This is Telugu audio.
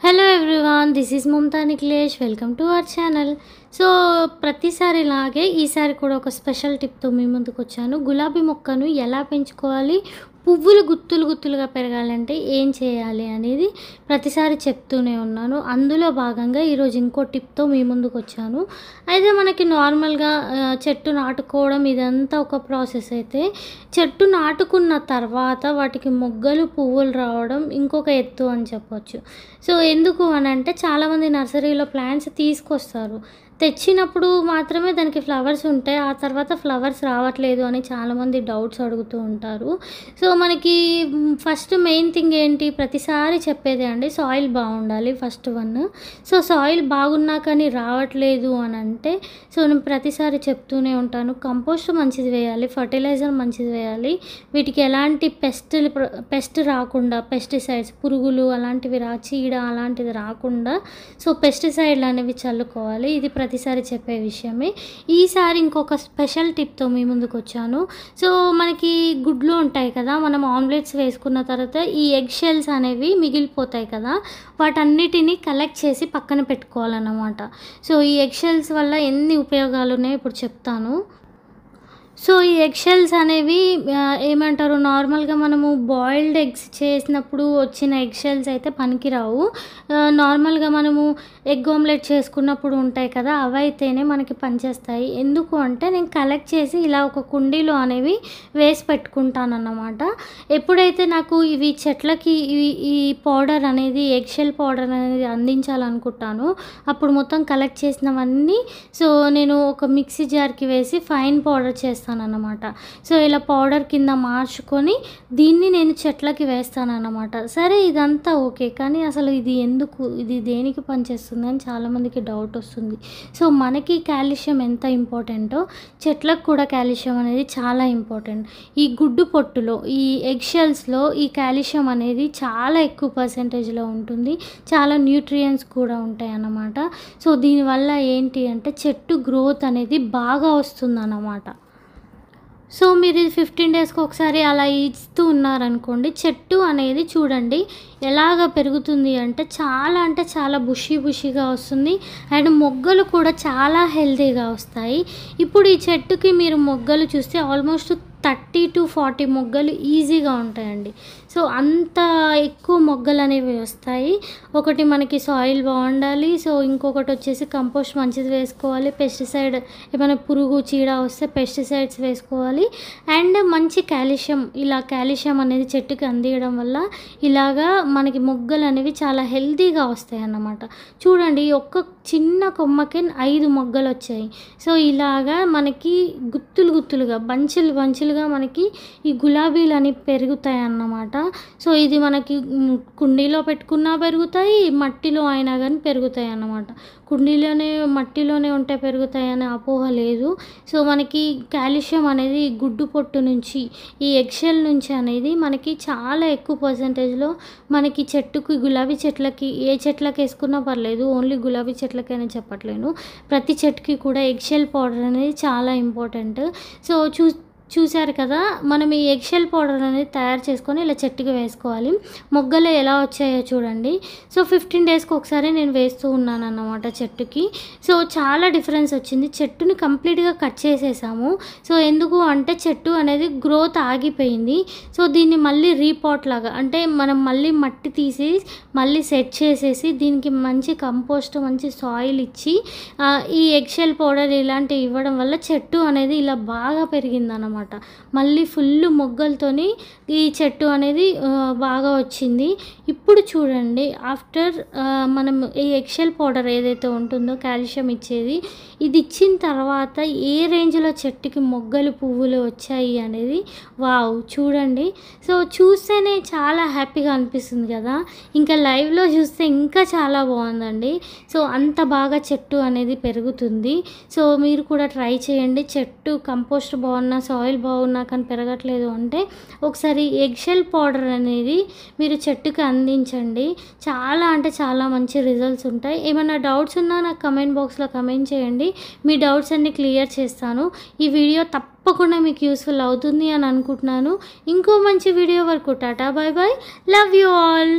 Hello everyone, this is Mamata Nikhilesh. Welcome to our channel. So ప్రతిసారి లాగే ఈసారి కూడా ఒక స్పెషల్ టిప్తో మీ ముందుకు వచ్చాను. గులాబీ మొక్కను ఎలా పెంచుకోవాలి, పువ్వులు గుత్తులు గుత్తులుగా పెరగాలంటే ఏం చేయాలి అనేది ప్రతిసారి చెప్తూనే ఉన్నాను. అందులో భాగంగా ఈరోజు ఇంకో టిప్తో మీ ముందుకు వచ్చాను. అయితే మనకి నార్మల్గా చెట్టు నాటుకోవడం ఇదంతా ఒక ప్రాసెస్ అయితే, చెట్టు నాటుకున్న తర్వాత వాటికి మొగ్గలు పువ్వులు రావడం ఇంకొక ఎత్తు అని చెప్పొచ్చు. సో ఎందుకు అని అంటే, చాలామంది నర్సరీలో ప్లాంట్స్ తీసుకొస్తారు, తెచ్చినప్పుడు మాత్రమే దానికి ఫ్లవర్స్ ఉంటాయి, ఆ తర్వాత ఫ్లవర్స్ రావట్లేదు అని చాలామంది డౌట్స్ అడుగుతూ ఉంటారు. సో మనకి ఫస్ట్ మెయిన్ థింగ్ ఏంటి, ప్రతిసారి చెప్పేదే అండి, సాయిల్ బాగుండాలి ఫస్ట్ వన్. సో సాయిల్ బాగున్నా కానీ రావట్లేదు అని అంటే, సో నేను ప్రతిసారి చెప్తూనే ఉంటాను, కంపోస్ట్ మంచిది వేయాలి, ఫర్టిలైజర్ మంచిది వేయాలి, వీటికి ఎలాంటి పెస్ట్ రాకుండా, పెస్టిసైడ్స్ పురుగులు అలాంటివి చీడ అలాంటిది రాకుండా సో పెస్టిసైడ్లు అనేవి చల్లుకోవాలి. ఇది ప్రతిసారి చెప్పే విషయమే. ఈసారి ఇంకొక స్పెషల్ టిప్తో మీ ముందుకు వచ్చాను. సో మనకి గుడ్లు ఉంటాయి కదా, మనం ఆమ్లెట్స్ వేసుకున్న తర్వాత ఈ ఎగ్ షెల్స్ అనేవి మిగిలిపోతాయి కదా, వాటన్నిటిని కలెక్ట్ చేసి పక్కన పెట్టుకోవాలన్నమాట. సో ఈ ఎగ్ షెల్స్ వల్ల ఎన్ని ఉపయోగాలు ఉన్నాయో ఇప్పుడు చెప్తాను. సో ఈ ఎగ్ షెల్స్ అనేవి ఏమంటారు, నార్మల్గా మనము బాయిల్డ్ ఎగ్స్ చేసినప్పుడు వచ్చిన ఎగ్ షెల్స్ అయితే పనికిరావు. నార్మల్గా మనము ఎగ్ ఆమ్లెట్ చేసుకున్నప్పుడు ఉంటాయి కదా, అవైతేనే మనకి పనిచేస్తాయి. ఎందుకు అంటే, నేను కలెక్ట్ చేసి ఇలా ఒక కుండీలో అనేవి వేసి పెట్టుకుంటానన్నమాట. ఎప్పుడైతే నాకు ఇవి చెట్లకి ఈ పౌడర్ అనేది, ఎగ్ షెల్ పౌడర్ అనేది అందించాలనుకుంటాను, అప్పుడు మొత్తం కలెక్ట్ చేసినవన్నీ సో నేను ఒక మిక్సీ జార్కి వేసి ఫైన్ పౌడర్ చేస్తాను అన్నమాట. సో ఇలా పౌడర్ కింద మార్చుకొని దీన్ని నేను చెట్లకి వేస్తానన్నమాట. సరే ఇదంతా ఓకే, కానీ అసలు ఇది దేనికి పనిచేస్తుంది అని చాలామందికి డౌట్ వస్తుంది. సో మనకి కాల్షియం ఎంత ఇంపార్టెంటో చెట్లకు కూడా కాల్షియం అనేది చాలా ఇంపార్టెంట్. ఈ గుడ్డు పొట్టులో, ఈ ఎగ్ షెల్స్లో ఈ కాల్షియం అనేది చాలా ఎక్కువ పర్సెంటేజ్లో ఉంటుంది, చాలా న్యూట్రియంట్స్ కూడా ఉంటాయి అన్నమాట. సో దీనివల్ల ఏంటి అంటే, చెట్టు గ్రోత్ అనేది బాగా వస్తుందన్నమాట. సో మీరు ఇది 15 డేస్కి ఒకసారి అలా ఇస్తూ ఉన్నారనుకోండి, చెట్టు అనేది చూడండి ఎలాగ పెరుగుతుంది అంటే చాలా బుషీగా వస్తుంది, అండ్ మొగ్గలు కూడా చాలా హెల్తీగా వస్తాయి. ఇప్పుడు ఈ చెట్టుకి మీరు మొగ్గలు చూస్తే ఆల్మోస్ట్ 30 to 40 మొగ్గలు ఈజీగా ఉంటాయండి. సో అంత ఎక్కువ మొగ్గలు అనేవి వస్తాయి. ఒకటి మనకి సాయిల్ బాగుండాలి, సో ఇంకొకటి వచ్చేసి కంపోస్ట్ మంచిది వేసుకోవాలి, పెస్టిసైడ్ ఏమైనా పురుగు చీడ వస్తే పెస్టిసైడ్స్ వేసుకోవాలి, అండ్ మంచి కాల్షియం, ఇలా కాల్షియం అనేది చెట్టుకి అందియడం వల్ల ఇలాగా మనకి మొగ్గలు అనేవి చాలా హెల్తీగా వస్తాయి అన్నమాట. చూడండి, ఒక్క చిన్న కొమ్మకి 5 మొగ్గలు వచ్చాయి. సో ఇలాగా మనకి గుత్తులుగా బంచులుగా మనకి ఈ గులాబీలు అని పెరుగుతాయి అన్నమాట. సో ఇది మనకి కుండీలో పెట్టుకున్నా పెరుగుతాయి, మట్టిలో అయినా కానీ పెరుగుతాయి అన్నమాట. మట్టిలోనే ఉంటే పెరుగుతాయి అనే అపోహ లేదు. సో మనకి కాల్షియం అనేది గుడ్డు పొట్టు నుంచి, ఈ ఎగ్షెల్ నుంచి అనేది మనకి చాలా ఎక్కువ పర్సెంటేజ్లో మనకి చెట్టుకి, గులాబీ చెట్లకి, ఏ చెట్లకి వేసుకున్నా పర్లేదు, ఓన్లీ గులాబీ చెట్లకైనా చెప్పట్లేను, ప్రతి చెట్టుకి కూడా ఎగ్షెల్ పౌడర్ అనేది చాలా ఇంపార్టెంట్. సో చూశారు కదా, మనం ఈ ఎగ్ షెల్ పౌడర్ అనేది తయారు చేసుకొని ఇలా చెట్టుకి వేసుకోవాలి. మొగ్గలు ఎలా వచ్చాయో చూడండి. సో 15 డేస్కి ఒకసారి నేను వేస్తూ ఉన్నాను అన్నమాట చెట్టుకి. సో చాలా డిఫరెన్స్ వచ్చింది. చెట్టుని కంప్లీట్గా కట్ చేసేసాము. సో ఎందుకు అంటే, చెట్టు అనేది గ్రోత్ ఆగిపోయింది. సో దీన్ని మళ్ళీ రీపాట్ లాగా, అంటే మనం మళ్ళీ మట్టి తీసి మళ్ళీ సెట్ చేసేసి దీనికి మంచి కంపోస్ట్, మంచి సాయిల్ ఇచ్చి ఈ ఎగ్ షెల్ పౌడర్ ఇలాంటివి ఇవ్వడం వల్ల చెట్టు అనేది ఇలా బాగా పెరిగిందన్నమాట. మళ్ళీ ఫుల్ మొగ్గలతోని ఈ చెట్టు అనేది బాగా వచ్చింది. ఇప్పుడు చూడండి, ఆఫ్టర్ మనం ఈ ఎగ్ షెల్ పౌడర్ ఏదైతే ఉంటుందో కాల్షియం ఇచ్చేది, ఇది ఇచ్చిన తర్వాత ఏ రేంజ్లో చెట్టుకి మొగ్గలు పువ్వులు వచ్చాయి అనేది వావ్ చూడండి. సో చూస్తేనే చాలా హ్యాపీగా అనిపిస్తుంది కదా, ఇంకా లైవ్లో చూస్తే ఇంకా చాలా బాగుందండి. సో అంత బాగా చెట్టు అనేది పెరుగుతుంది. సో మీరు కూడా ట్రై చేయండి. చెట్టు కంపోస్ట్ బాగున్నా, సాయిల్ సాయిల్ బాగున్నా కానీ పెరగట్లేదు అంటే ఒకసారి ఎగ్ షెల్ పౌడర్ అనేది మీరు చెట్టుకి అందించండి. చాలా అంటే చాలా మంచి రిజల్ట్స్ ఉంటాయి. ఏమైనా డౌట్స్ ఉన్నా నాకు కమెంట్ బాక్స్లో కమెంట్ చేయండి. మీ డౌట్స్ అన్ని క్లియర్ చేస్తాను. ఈ వీడియో తప్పకుండా మీకు యూస్ఫుల్ అవుతుంది అని అనుకుంటున్నాను. ఇంకో మంచి వీడియో వరకు tata, bye bye, love you all.